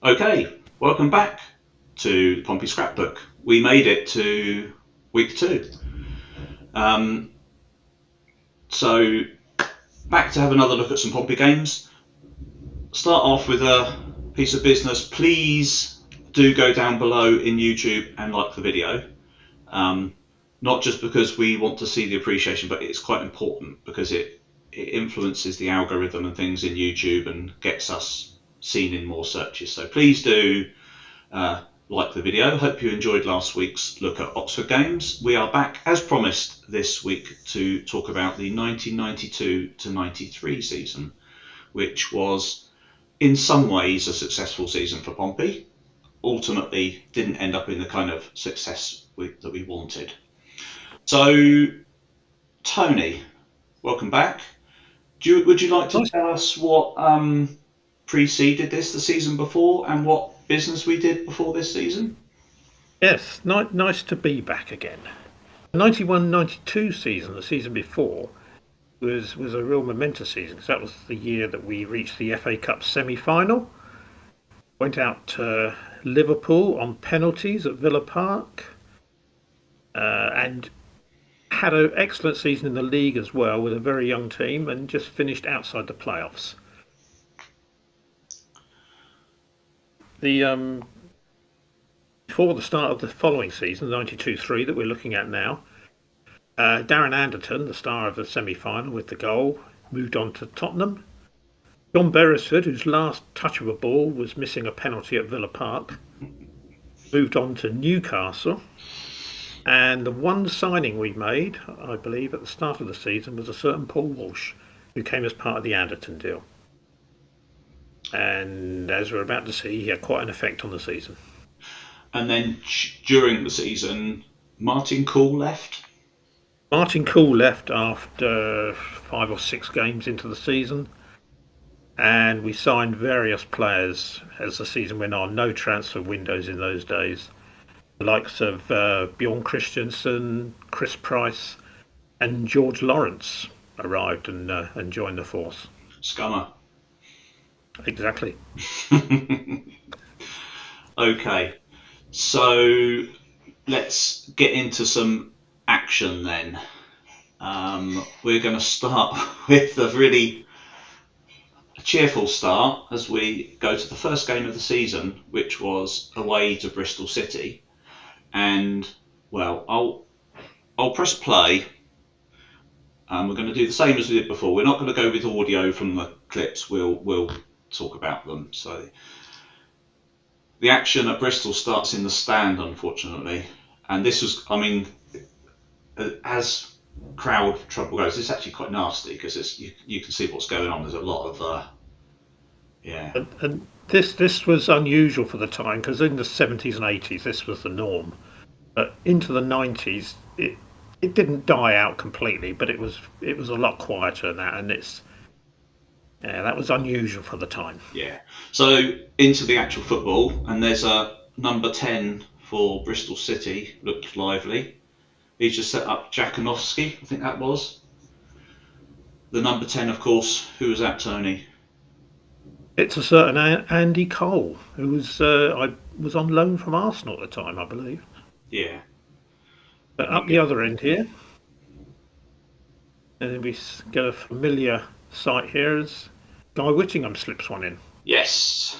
Okay, welcome back to the Pompey Scrapbook. We made it to week 2. Um, so back to have another look at some Pompey games. Start off with a piece of business. Please do go down below in YouTube and like the video. Not just because we want to see the appreciation, but it's quite important because it influences the algorithm and things in YouTube and gets us seen in more searches. So please do like the video. Hope you enjoyed last week's look at Oxford games. We are back as promised this week to talk about the 1992 to 93 season, which was in some ways a successful season for Pompey. Ultimately didn't end up in the kind of success that we wanted. So Tony, welcome back. Would you like to tell us what preceded this the season before and what business we did before this season? Yes, nice to be back again. The 91-92 season, the season before, was a real momentous season because that was the year that we reached the FA Cup semi-final. Went out to Liverpool on penalties at Villa Park and had an excellent season in the league as well with a very young team and just finished outside the playoffs. Before the start of the following season, 92-3 that we're looking at now, Darren Anderton, the star of the semi-final with the goal, moved on to Tottenham. John Beresford, whose last touch of a ball was missing a penalty at Villa Park, moved on to Newcastle. And the one signing we made, I believe, at the start of the season was a certain Paul Walsh, who came as part of the Anderton deal. And as we're about to see, he had quite an effect on the season. And then during the season, Martin Cool left? Martin Cool left after 5 or 6 games into the season. And we signed various players as the season went on. No transfer windows in those days. The likes of Bjorn Christensen, Chris Price, and George Lawrence arrived and joined the force. Scummer. Exactly. Okay, so let's get into some action then. We're going to start with a really cheerful start as we go to the first game of the season, which was away to Bristol City. And well, I'll press play. We're going to do the same as we did before. We're not going to go with audio from the clips. We'll talk about them. So the action at Bristol starts in the stand, unfortunately, and this was, as crowd trouble goes, it's actually quite nasty because you can see what's going on. There's a lot of And this was unusual for the time because in the 70s and 80s this was the norm. But into the 90s it didn't die out completely, but it was a lot quieter than that, and that was unusual for the time. Yeah. So into the actual football, and there's a number 10 for Bristol City. Looked lively. He's just set up Jakanowski, I think that was. The number 10, of course, who was that, Tony? It's a certain Andy Cole, who was on loan from Arsenal at the time, I believe. Yeah. But up the other end here, and then we get a familiar sight here as Guy Whittingham slips one in. Yes.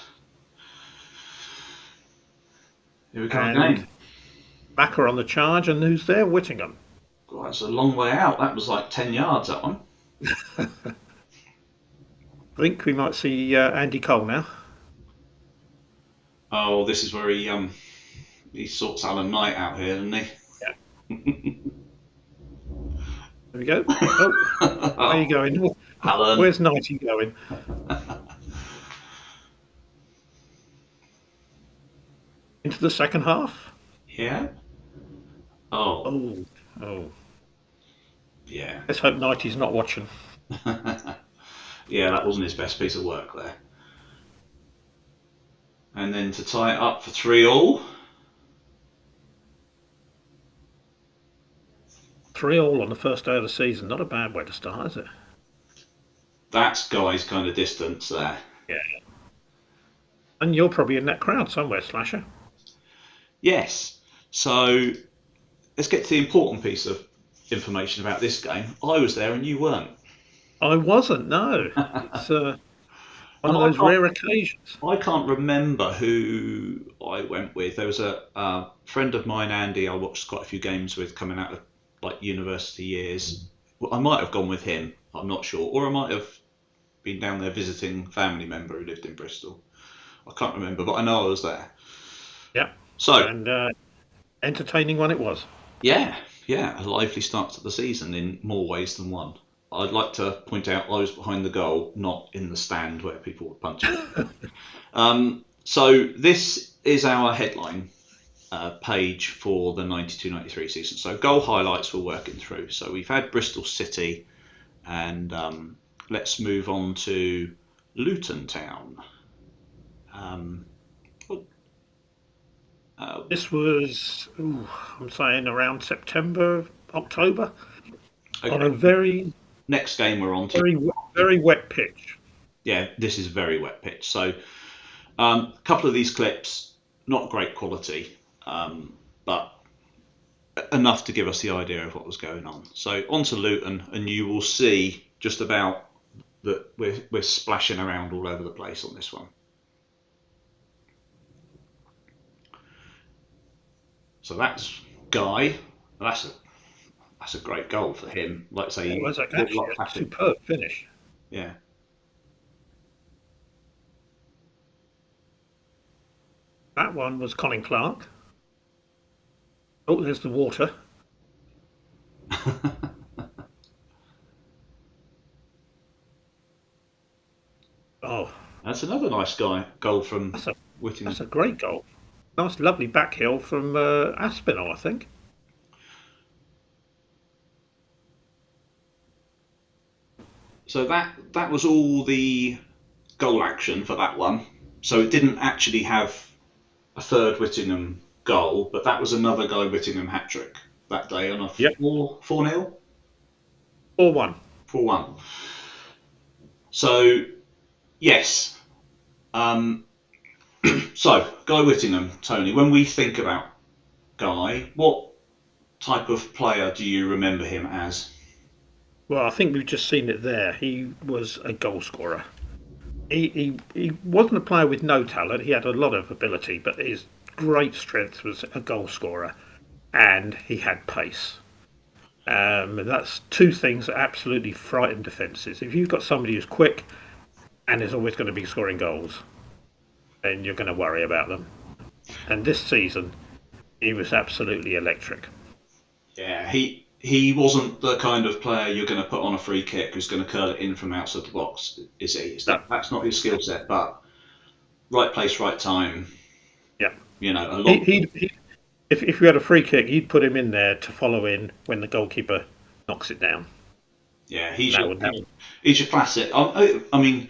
Here we go And again. Backer on the charge, and who's there? Whittingham. God, that's a long way out. That was like 10 yards, that one. I think we might see Andy Cole now. Oh, this is where he sorts Alan Knight out here, doesn't he? Yeah. There we go. Oh, where are you going? Alan. Where's Knighty going? Into the second half? Yeah. Oh. Oh. Yeah. Let's hope Knighty's not watching. Yeah, that wasn't his best piece of work there. And then to tie it up for 3-3. 3-3 on the first day of the season. Not a bad way to start, is it? That's Guy's kind of distance there. Yeah. And you're probably in that crowd somewhere, Slasher. Yes. So let's get to the important piece of information about this game. I was there and you weren't. I wasn't. No, it's one And of those rare occasions. I can't remember who I went with. There was a friend of mine, Andy, I watched quite a few games with coming out of like university years. Well, I might have gone with him, I'm not sure. Or I might have been down there visiting a family member who lived in Bristol. I can't remember, but I know I was there. Yeah, So, and entertaining one it was. yeah, yeah, a lively start to the season in more ways than one. I'd like to point out I was behind the goal, not in the stand where people were punching. So this is our headline page for the 92-93 season. So goal highlights we're working through. So we've had Bristol City, and let's move on to Luton Town. Um, This was, I'm saying, around September, October, on a okay, very, next game we're on to. very wet pitch. Yeah, this is very wet pitch. So a couple of these clips, not great quality, but enough to give us the idea of what was going on. So on to Luton, and you will see just about that we're splashing around all over the place on this one. So that's Guy. That's a great goal for him. Like I say, It he was brought a lot actually of a traffic. superb finish. Yeah. That one was Colin Clark. Oh, there's the water. Oh, That's another nice guy goal from that's a Whittingham. that's a great goal. Nice, lovely backhill from Aspinall, I think. So that was all the goal action for that one. So it didn't actually have a third Whittingham goal, but that was another Guy Whittingham hat trick that day on a Yep, 4-0, 4-1. 4-1. So yes. Um, so Guy Whittingham, Tony. When we think about Guy, what type of player do you remember him as? Well, I think we've just seen it there. He was a goal scorer. He wasn't a player with no talent. He had a lot of ability, but his great strength was a goal scorer, and he had pace. That's two things that absolutely frighten defences. If you've got somebody who's quick and is always going to be scoring goals, then you're going to worry about them. And this season, he was absolutely electric. Yeah, he wasn't the kind of player you're going to put on a free kick who's going to curl it in from outside the box, is he? No, That's not his skill set. But right place, right time. yeah. You know, a He, lot. he, if you had a free kick, you'd put him in there to follow in when the goalkeeper knocks it down. Yeah, That would he's your classic. I mean,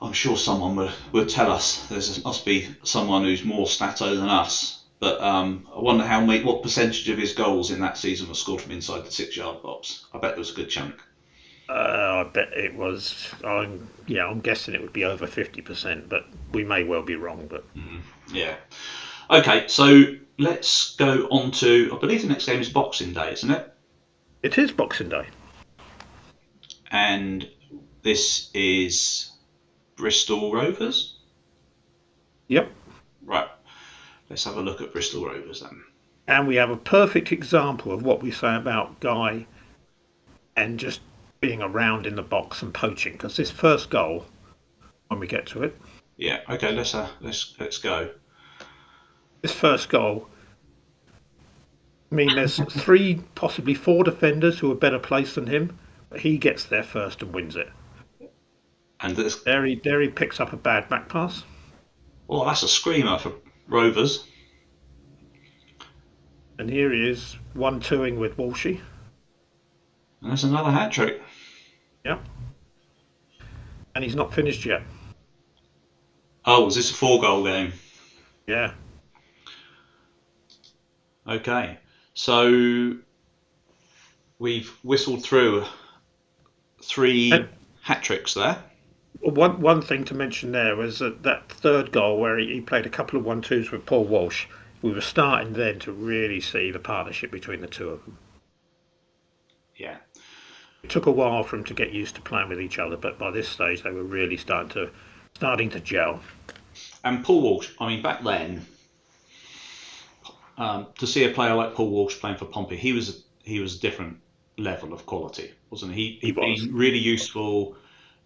I'm sure someone would tell us there must be someone who's more stato than us. But I wonder what percentage of his goals in that season was scored from inside the 6 yard box. I bet there was a good chunk. I bet it was. I'm guessing it would be over 50%, but we may well be wrong. But Yeah. Okay, so let's go on to. I believe the next game is Boxing Day, isn't it? it is Boxing Day. And this is Bristol Rovers. Yep. Right. Let's have a look at Bristol Rovers then. And we have a perfect example of what we say about Guy and just being around in the box and poaching. Because this first goal, when we get to it, Yeah. Okay. Let's go. this first goal, I mean, there's three, possibly four defenders who are better placed than him, but he gets there first and wins it. And this. There he picks up a bad back pass. Oh, that's a screamer for Rovers. And here he is, 1-2ing with Walshy. And there's another hat trick. Yep. And he's not finished yet. Oh, was this a 4 goal game? Yeah. Okay. So we've whistled through And 3 hat tricks there. One thing to mention there was that third goal where he played a couple of 1-2s with Paul Walsh. We were starting then to really see the partnership between the two of them. Yeah. It took a while for them to get used to playing with each other, but by this stage they were really starting to gel. And Paul Walsh, I mean, back then, to see a player like Paul Walsh playing for Pompey, he was a different level of quality, wasn't he? He He'd was. been really useful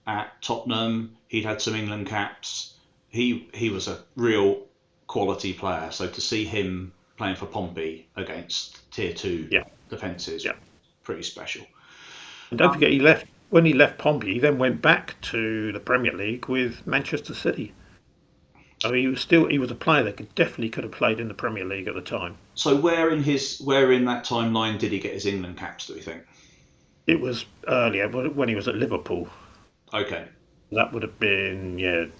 at Tottenham. He'd had some England caps. He was a real quality player. So to see him playing for Pompey against tier two Yeah, defences, yeah. pretty special. And don't forget, he left when he left Pompey. He then went back to the Premier League with Manchester City. So he was a player that could have played in the Premier League at the time. So where in that timeline did he get his England caps? Do we think? It was earlier when he was at Liverpool. Okay, That would have been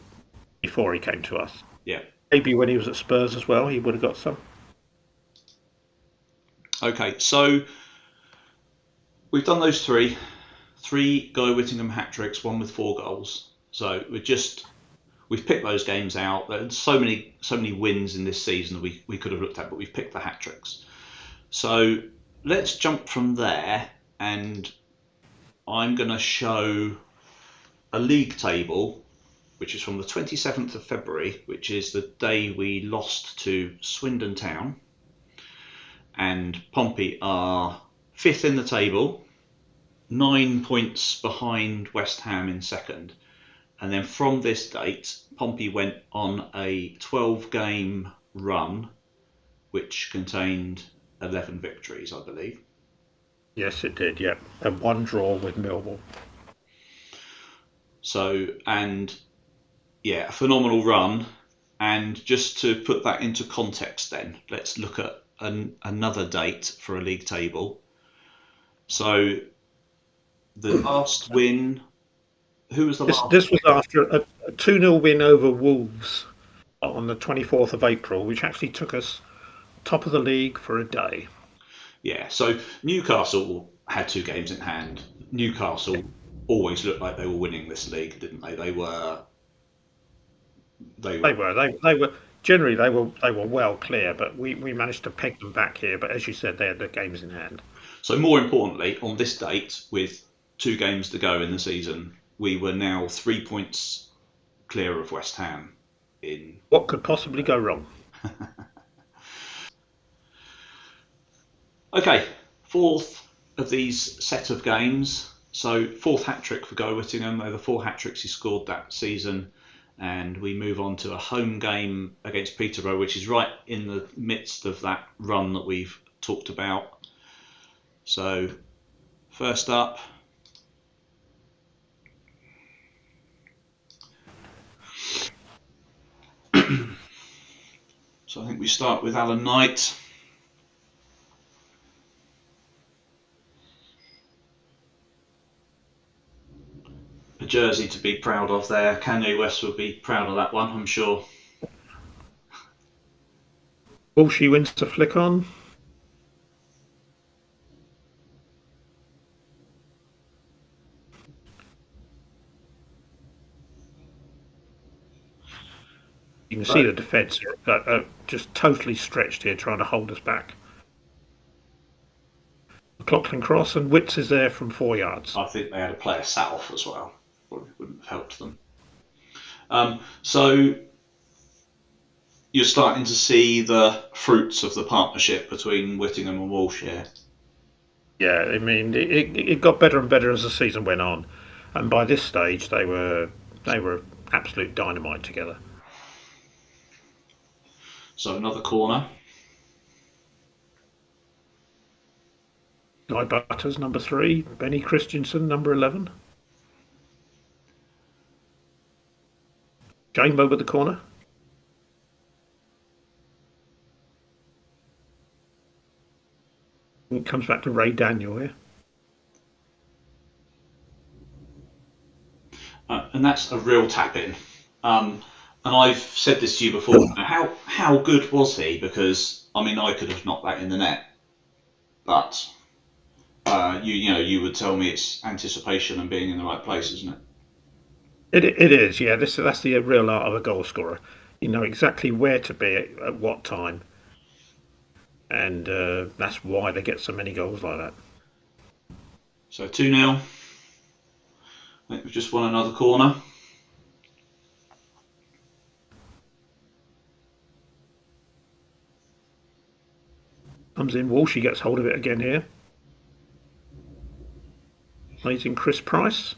before he came to us. yeah. Maybe when he was at Spurs as well, he would have got some. Okay, so we've done those three Guy Whittingham hat tricks, one with 4 goals. So we've picked those games out. There's so many wins in this season that we could have looked at, but we've picked the hat tricks. So let's jump from there, and I'm going to show a league table, which is from the 27th of February, which is the day we lost to Swindon Town. And Pompey are 5th in the table, 9 points behind West Ham in second. And then from this date, Pompey went on a 12-game run, which contained 11 victories, I believe. Yes, it did. Yeah, and one draw with Millwall. So, and yeah, a phenomenal run. And just to put that into context, then let's look at another date for a league table. So, the last win. Who was the This last? this was after a 2-0 win over Wolves on the 24th of April, which actually took us top of the league for a day. Yeah, so Newcastle had 2 games in hand. Newcastle always looked like they were winning this league, didn't they? They were. They They were. were. They were generally they were well clear, but we managed to peg them back here. But as you said, they had the games in hand. So more importantly, on this date, with 2 games to go in the season, we were now 3 points clear of West Ham. In What could possibly go wrong? Okay, fourth of these set of games. So fourth hat trick for Guy Whittingham. They're the 4 hat tricks he scored that season. And we move on to a home game against Peterborough, which is right in the midst of that run that we've talked about. So, first up, so I think we start with Alan Knight. A jersey to be proud of there. Kanye West would be proud of that one, I'm sure. Walshy wins to flick on. You can see the defence just totally stretched here, trying to hold us back. Clockland cross and Witts is there from 4 yards. I think they had a player sat off as well. Probably wouldn't have helped them. So you're starting to see the fruits of the partnership between Whittingham and Walsh here. Yeah, I mean it got better and better as the season went on, and by this stage they were absolute dynamite together. So another corner. Guy Butters, number 3. Benny Christensen, number 11. Jambo with the corner. It comes back to Ray Daniel here. And that's a real tap in. And I've said this to you before. How good was he? Because I mean, I could have knocked that in the net, but you would tell me it's anticipation and being in the right place, isn't it? It is, yeah. That's the real art of a goal scorer. You know exactly where to be at what time, and that's why they get so many goals like that. So 2-0. I think we've just won another corner. Comes in Walsh, he gets hold of it again here. Plays in Chris Price,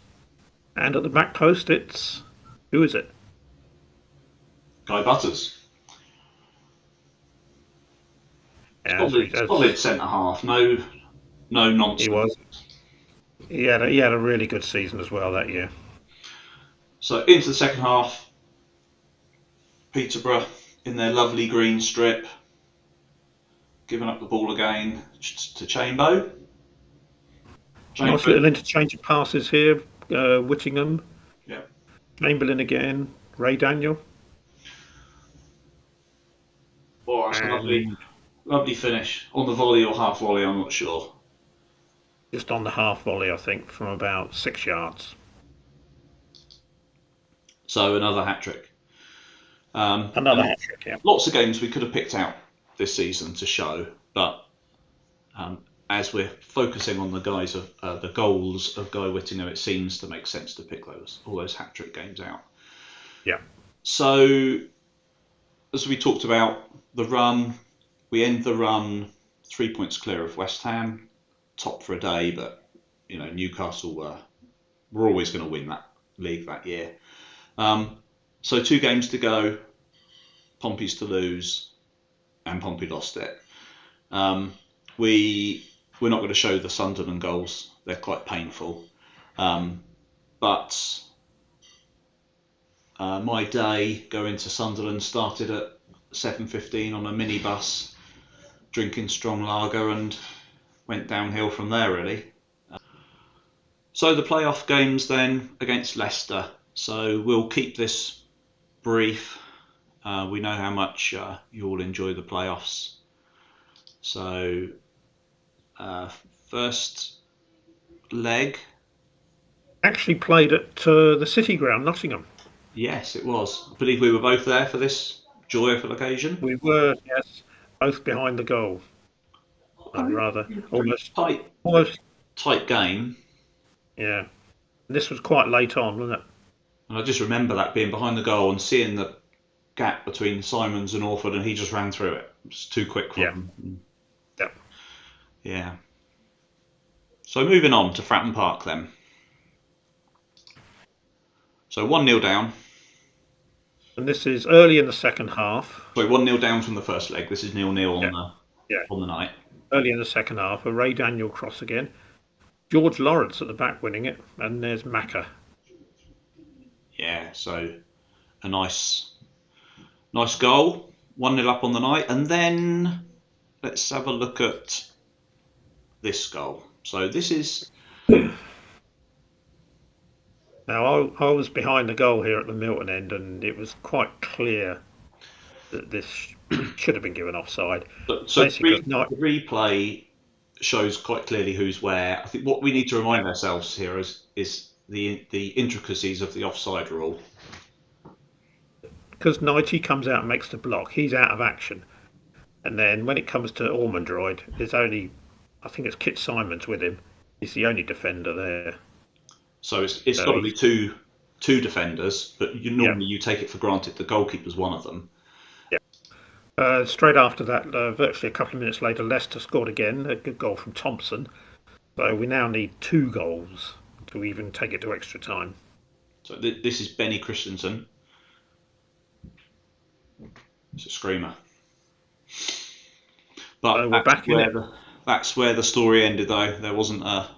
and at the back post, it's who is it? Guy Butters. Yeah, Solid centre half. No he nonsense. was. He had a really good season as well that year. So into the second half, Peterborough in their lovely green strip, giving up the ball again to Chambo. Nice Chambo, little interchange of passes here. Whittingham, yeah. Chamberlain again, Ray Daniel, Oh, that's a and lovely finish on the volley or half volley. I'm not sure. just on the half volley, I think, from about 6 yards. So another hat trick. Another And hat trick, yeah. lots of games we could have picked out this season to show, but um, as we're focusing on the goals of Guy Whittingham, it seems to make sense to pick all those hat trick games out. Yeah. So as we talked about the run, we end the run 3 points clear of West Ham, top for a day, but Newcastle were always going to win that league that year. So 2 games to go, Pompey's to lose, and Pompey lost it. We're not going to show the Sunderland goals; they're quite painful. But my day going to Sunderland started at 7:15 on a minibus, drinking strong lager, and went downhill from there really. So the playoff games then against Leicester. So we'll keep this brief. We know how much you all enjoy the playoffs. So first leg. Actually played at the City Ground, Nottingham. Yes, it was. I believe we were both there for this joyful occasion. We were, yes, both behind the goal. I think Rather, it was a pretty almost, tight, almost, tight game. yeah. This was quite late on, wasn't it? And I just remember that being behind the goal and seeing the gap between Simons and Orford, and he just ran through it. It was too quick for Yeah. him. Yeah. Yeah. So moving on to Fratton Park then. So 1-0 down. And this is early in the second half. Sorry, 1-0 down from the first leg. This is 0-0 Yeah. Yeah. on the night. Early in the second half, a Ray Daniel cross again. George Lawrence at the back winning it, and there's Macca. Yeah, so a nice goal. 1-0 up on the night. And then let's have a look at this goal. So this is... Now, I was behind the goal here at the Milton end, and it was quite clear that this should have been given offside. So Basically, the replay shows quite clearly who's where. I think what we need to remind ourselves here is the intricacies of the offside rule. because Knighty comes out and makes the block, he's out of action. And then when it comes to Ormondroyd, there's only, I think it's Kit Simons with him. He's the only defender there. So it's got to be two defenders, but normally you take it for granted the goalkeeper's one of them. Yeah. Straight after that, virtually a couple of minutes later, Leicester scored again, a good goal from Thompson. So we now need 2 goals to even take it to extra time. So this is Benny Christensen. It's a screamer. But we're back in it. That's where the story ended, though. There wasn't a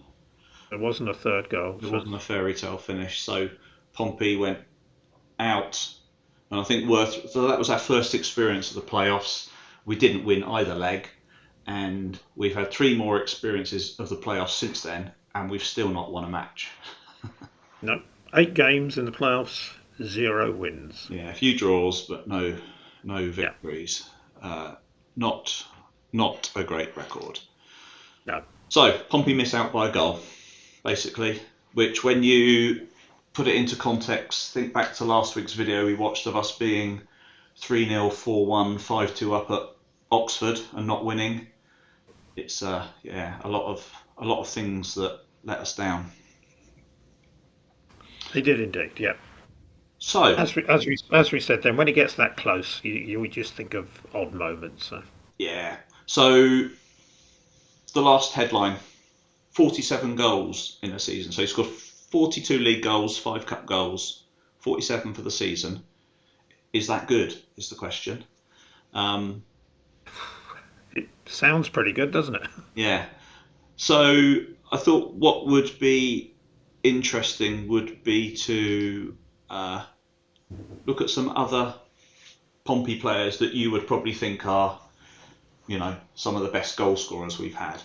third goal. There wasn't a fairy tale finish. So Pompey went out, and I think so that was our first experience of the playoffs. We didn't win either leg, and we've had 3 more experiences of the playoffs since then, and we've still not won a match. No, 8 games in the playoffs, 0 wins. Yeah, a few draws, but no victories. Yeah. Not a great record. No. So Pompey miss out by a goal, basically, which when you put it into context, think back to last week's video we watched of us being 3-0, 4-1, 5-2 up at Oxford and not winning. It's a lot of things that let us down. They did indeed, yeah. So As we said then, when it gets that close, you would just think of odd moments. So. yeah, so the last headline: 47 goals in a season. So he scored 42 league goals, 5 cup goals, 47 for the season. Is that good? Is the question. It sounds pretty good, doesn't it? Yeah. So I thought what would be interesting would be to look at some other Pompey players that you would probably think are, some of the best goal scorers we've had,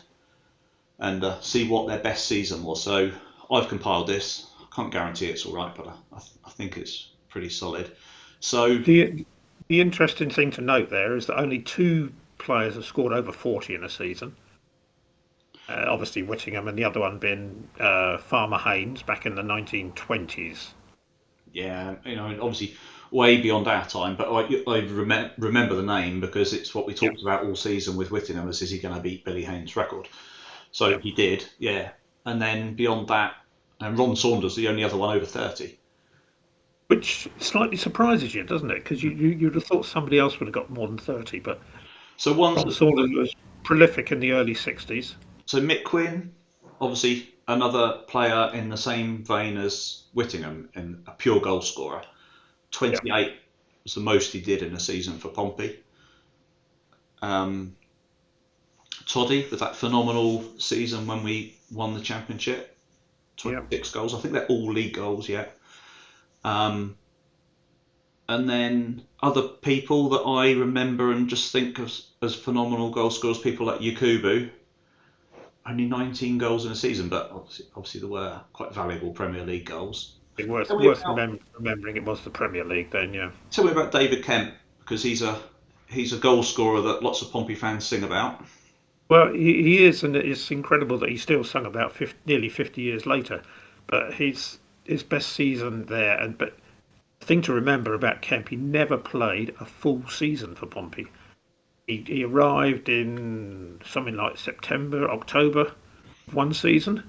and see what their best season was. So I've compiled this. I can't guarantee it's all right, but I think it's pretty solid. So The interesting thing to note there is that only 2 players have scored over 40 in a season. Obviously Whittingham, and the other one being Farmer Haynes back in the 1920s. yeah, obviously way beyond our time, but I remember the name because it's what we talked about all season with Whittingham. Is he going to beat Billy Haynes' record? So he did, yeah. And then beyond that, and Ron Saunders, the only other one over 30. Which slightly surprises you, doesn't it? Because you'd have thought somebody else would have got more than 30. But So Ron Saunders was prolific in the early 60s. So Mick Quinn, obviously another player in the same vein as Whittingham, and a pure goal scorer. 28 was the most he did in a season for Pompey. Toddy with that phenomenal season when we won the championship, 26 goals. I think they're all league goals, yeah. And then other people that I remember and just think of as phenomenal goal scorers, people like Yakubu, only 19 goals in a season, but obviously there were quite valuable Premier League goals. Worth remembering it was the Premier League then, yeah. Tell me about David Kemp, because he's a goal scorer that lots of Pompey fans sing about. Well, he is, and it's incredible that he's still sung about nearly 50 years later. But his best season there, but the thing to remember about Kemp, he never played a full season for Pompey. He arrived in something like September, October, one season,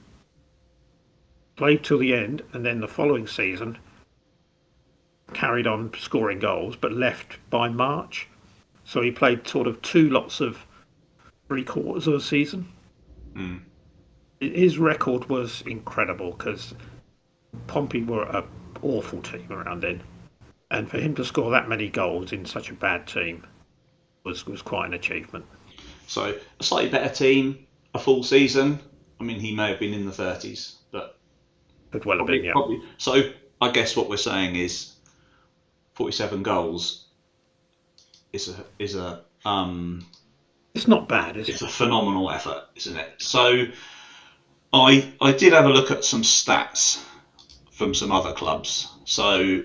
played till the end, and then the following season carried on scoring goals, but left by March. So he played sort of 2 lots of 3/4 of a season. Mm. His record was incredible because Pompey were an awful team around then, and for him to score that many goals in such a bad team was quite an achievement. So a slightly better team, a full season. I mean, he may have been in the 30s, but could well have been, yeah. Probably. So I guess what we're saying is 47 goals is a it's not bad, is it? It's a phenomenal effort, isn't it? So I did have a look at some stats from some other clubs. So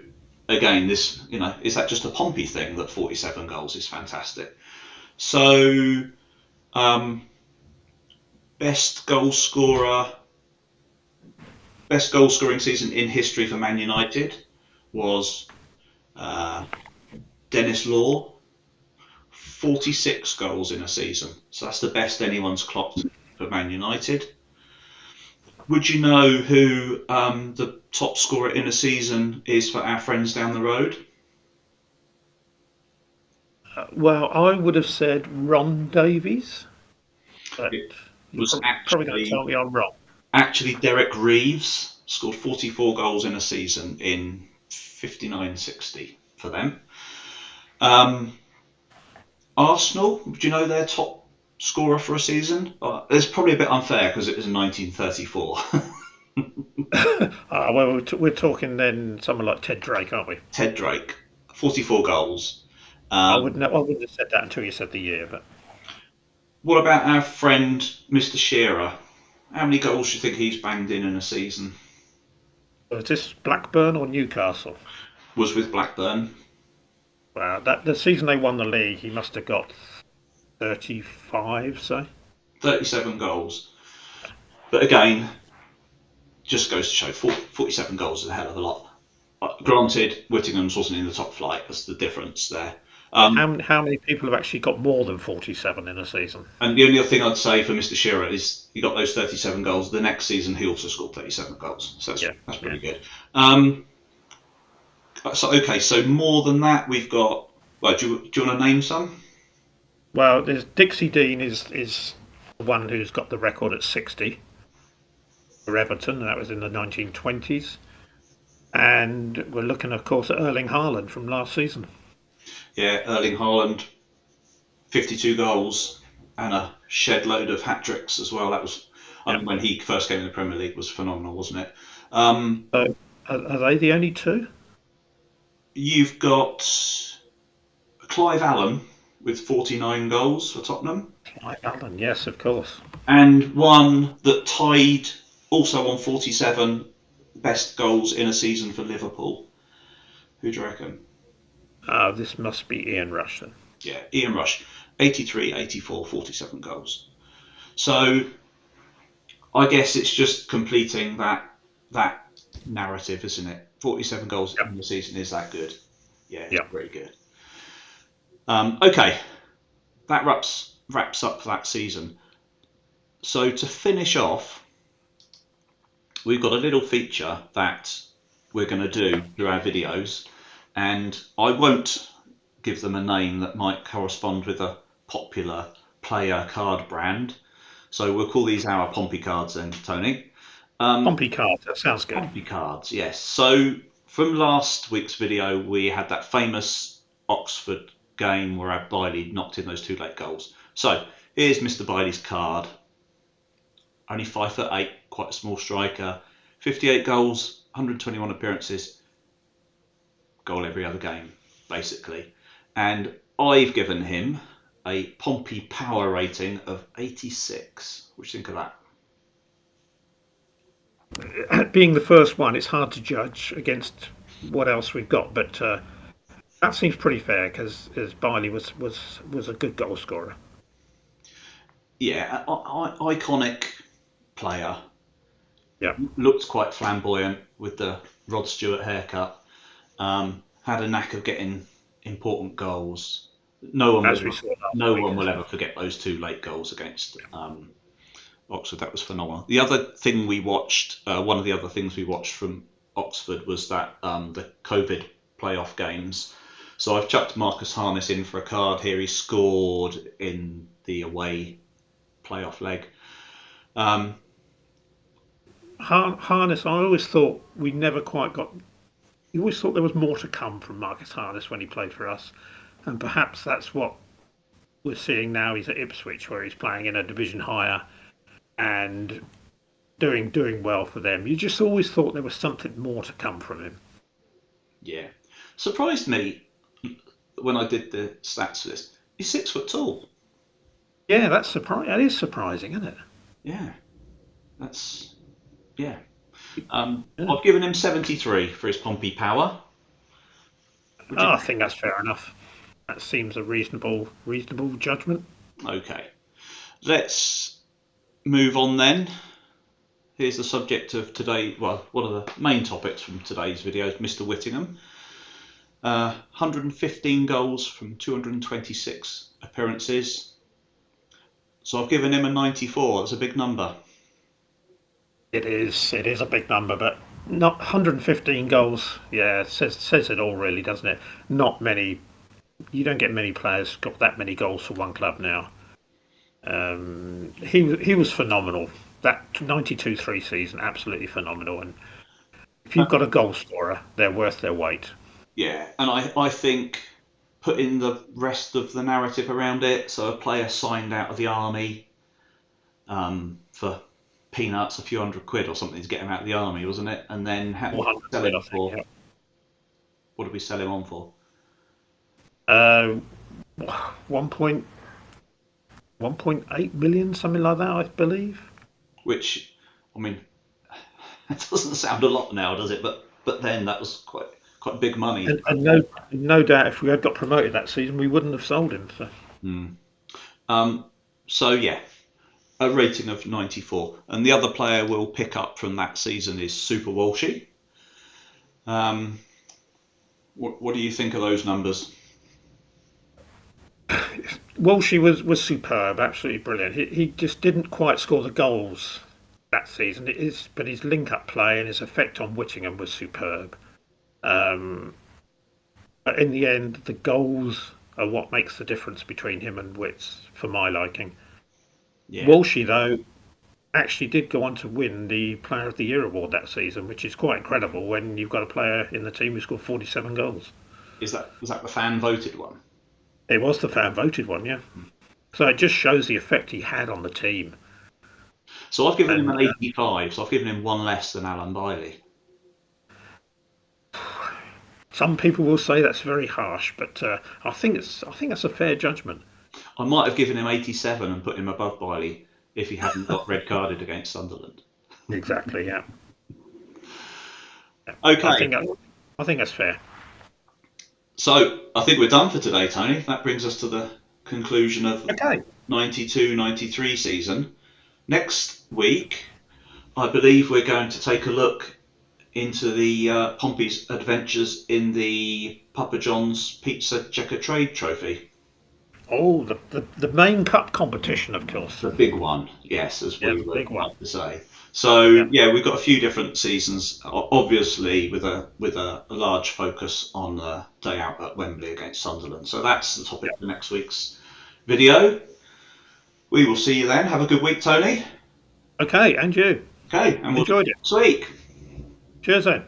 again, this, is that just a Pompey thing that 47 goals is fantastic? So best goal scoring season in history for Man United was Dennis Law, 46 goals in a season. So that's the best anyone's clocked for Man United. Would you know who the top scorer in a season is for our friends down the road? Well, I would have said Ron Davies, but It you're was probably going to tell me I'm wrong. Actually, Derek Reeves scored 44 goals in a season in 59-60 for them. Arsenal, do you know their top scorer for a season? It's probably a bit unfair because it was in 1934. Well, we're talking then someone like Ted Drake, aren't we? Ted Drake, 44 goals. I wouldn't have said that until you said the year. But what about our friend Mr. Shearer? How many goals do you think he's banged in a season? was this Blackburn or Newcastle? Was with Blackburn. Wow, the season they won the league, he must have got 35, say. 37 goals. But again, just goes to show 47 goals is a hell of a lot. Granted, Whittingham's wasn't in the top flight. That's the difference there. How many people have actually got more than 47 in a season? And the only other thing I'd say for Mr. Shearer is he got those 37 goals. The next season, he also scored 37 goals. So that's pretty good. So more than that, we've got. Well, do you want to name some? Well, there's Dixie Dean is the one who's got the record at 60 for Everton. That was in the 1920s. And we're looking, of course, at Erling Haaland from last season. Yeah, Erling Haaland, 52 goals and a shed load of hat tricks as well. That was, when he first came in the Premier League, was phenomenal, wasn't it? So are they the only two? You've got Clive Allen with 49 goals for Tottenham. Clive Allen, yes, of course. And one that tied also on 47 best goals in a season for Liverpool. Who do you reckon? This must be Ian Rush then. Yeah, Ian Rush, 83, 84, 47 goals. So I guess it's just completing that narrative, isn't it? 47 goals in the season, is that good? Yeah, very good. Okay, that wraps up that season. So to finish off, we've got a little feature that we're going to do through our videos, and I won't give them a name that might correspond with a popular player card brand. So we'll call these our Pompey cards then, Tony. Pompey cards, that sounds good. Pompey cards, yes. So from last week's video, we had that famous Oxford game where Bailey knocked in those 2 late goals. So here's Mr. Bailey's card. Only 5'8", quite a small striker. 58 goals, 121 appearances. Goal every other game, basically. And I've given him a Pompey power rating of 86. What do you think of that? Being the first one, it's hard to judge against what else we've got, but that seems pretty fair because Bailey was a good goal scorer. Yeah, iconic player. Yeah, looked quite flamboyant with the Rod Stewart haircut. Had a knack of getting important goals. No one will ever forget those 2 late goals against Oxford. That was phenomenal. The other thing we watched, one of the other things we watched from Oxford was that the COVID playoff games. So I've chucked Marcus Harness in for a card here. He scored in the away playoff leg. Harness, I always thought we never quite got. You always thought there was more to come from Marcus Harness when he played for us, and perhaps that's what we're seeing now. He's at Ipswich, where he's playing in a division higher and doing well for them. You just always thought there was something more to come from him. Yeah, surprised me when I did the stats for this. He's 6 foot tall. Yeah, that's surprising. That is surprising, isn't it? Yeah, that's. Yeah. I've given him 73 for his Pompey power. I think that's fair enough. That seems a reasonable judgment. Okay. Let's move on then. Here's the subject of today. Well, one of the main topics from today's video is Mr. Whittingham. 115 goals from 226 appearances. So I've given him a 94. That's a big number. It is a big number, but not 115 goals. Yeah, it says it all, really, doesn't it? Not many. You don't get many players got that many goals for one club now. He was phenomenal. That 92-3 season, absolutely phenomenal. And if you've got a goal scorer, they're worth their weight. Yeah, and I think putting the rest of the narrative around it. So a player signed out of the army for peanuts, a few £100 or something to get him out of the army, wasn't it? And then how did we sell him for? Yeah. What did we sell him on for? 1.8 million, something like that, I believe. Which, I mean, it doesn't sound a lot now, does it? But then that was quite big money. And no doubt, if we had got promoted that season, we wouldn't have sold him. So. So yeah, A rating of 94. And the other player we'll pick up from that season is Super Walshy. What do you think of those numbers? Walshy was superb, absolutely brilliant. He just didn't quite score the goals that season. But his link-up play and his effect on Whittingham was superb. But in the end, the goals are what makes the difference between him and Wits, for my liking. Yeah. Walshy, though, actually did go on to win the Player of the Year award that season, which is quite incredible when you've got a player in the team who scored 47 goals. Was that the fan voted one? It was the fan voted one, yeah. So it just shows the effect he had on the team. So I've given him And an 85. So I've given him one less than Alan Bailey. some people will say that's very harsh, but I think that's a fair judgment. I might have given him 87 and put him above Bailey if he hadn't got red carded against Sunderland. Exactly, yeah. Okay. I think that's fair. So I think we're done for today, Tony. That brings us to the conclusion of the Okay. 92-93 season. Next week, I believe we're going to take a look into the Pompey's adventures in the Papa John's Pizza Checker Trade Trophy. Oh, the main cup competition, of course. The big one, yes, as we would big one. like to say. So yeah, we've got a few different seasons, obviously with a large focus on the day out at Wembley against Sunderland. So that's the topic for next week's video. We will see you then. Have a good week, Tony. Okay, and you. Okay, and we'll enjoyed it. next week. Cheers then.